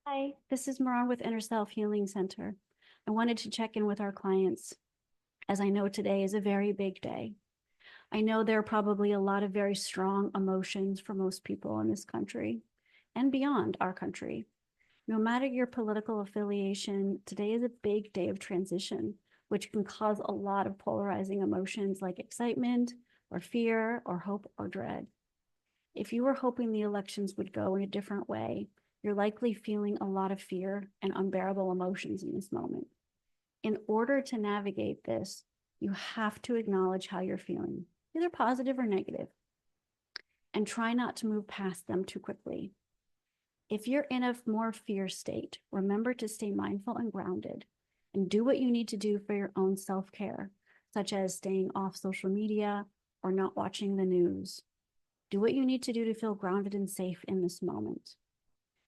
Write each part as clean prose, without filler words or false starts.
Hi, this is Maran with Inner Self Healing Center. I wanted to check in with our clients as I know today is a very big day. I know there are probably a lot of very strong emotions for most people in this country and beyond our country. No matter your political affiliation, today is a big day of transition, which can cause a lot of polarizing emotions like excitement or fear or hope or dread. If you were hoping the elections would go in a different way, you're likely feeling a lot of fear and unbearable emotions in this moment. In order to navigate this, you have to acknowledge how you're feeling, either positive or negative, and try not to move past them too quickly. If you're in a more fear state, remember to stay mindful and grounded and do what you need to do for your own self care, such as staying off social media or not watching the news. Do what you need to do to feel grounded and safe in this moment.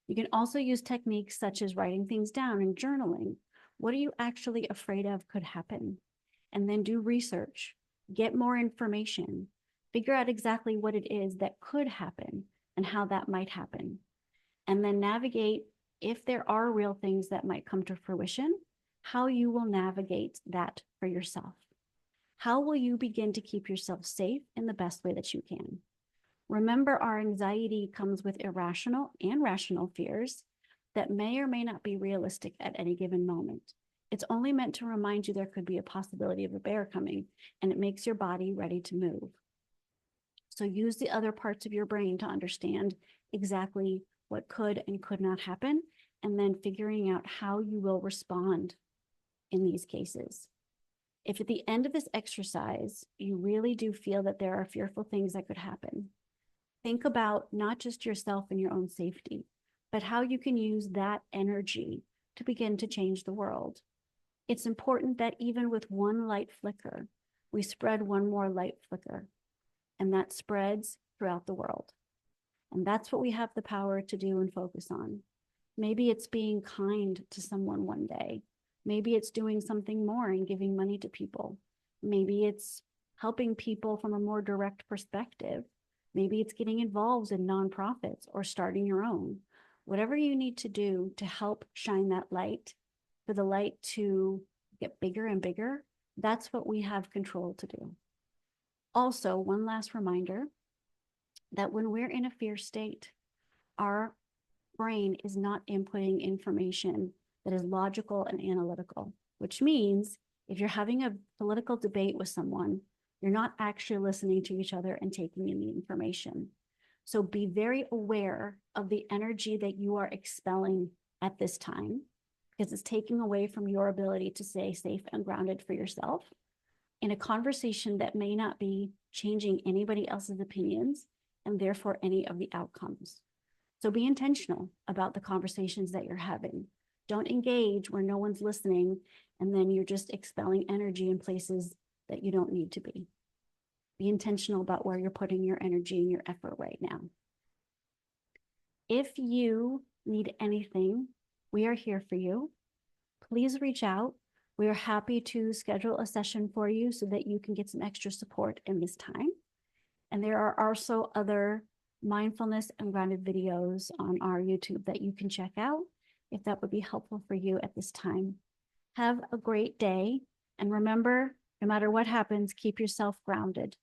You can also use techniques such as writing things down and journaling. What are you actually afraid of could happen? And then do research, get more information, figure out exactly what it is that could happen and how that might happen. And then navigate, if there are real things that might come to fruition, how you will navigate that for yourself. How will you begin to keep yourself safe in the best way that you can? Remember, our anxiety comes with irrational and rational fears that may or may not be realistic at any given moment. It's only meant to remind you there could be a possibility of a bear coming, and it makes your body ready to move. So use the other parts of your brain to understand exactly what could and could not happen, and then figuring out how you will respond in these cases. If at the end of this exercise, you really do feel that there are fearful things that could happen, think about not just yourself and your own safety, but how you can use that energy to begin to change the world. It's important that even with one light flicker, we spread one more light flicker, and that spreads throughout the world. And that's what we have the power to do and focus on. Maybe it's being kind to someone one day. Maybe it's doing something more and giving money to people. Maybe it's helping people from a more direct perspective. Maybe it's getting involved in nonprofits or starting your own. Whatever you need to do to help shine that light, for the light to get bigger and bigger, that's what we have control to do. Also, one last reminder that when we're in a fear state, our brain is not inputting information that is logical and analytical, which means if you're having a political debate with someone, you're not actually listening to each other and taking in the information. So be very aware of the energy that you are expelling at this time, because it's taking away from your ability to stay safe and grounded for yourself in a conversation that may not be changing anybody else's opinions and therefore any of the outcomes. So be intentional about the conversations that you're having. Don't engage where no one's listening and then you're just expelling energy in places that you don't need to be. Be intentional about where you're putting your energy and your effort right now. If you need anything, we are here for you. Please reach out. We are happy to schedule a session for you so that you can get some extra support in this time. And there are also other mindfulness and grounded videos on our YouTube that you can check out if that would be helpful for you at this time. Have a great day. And remember, no matter what happens, keep yourself grounded.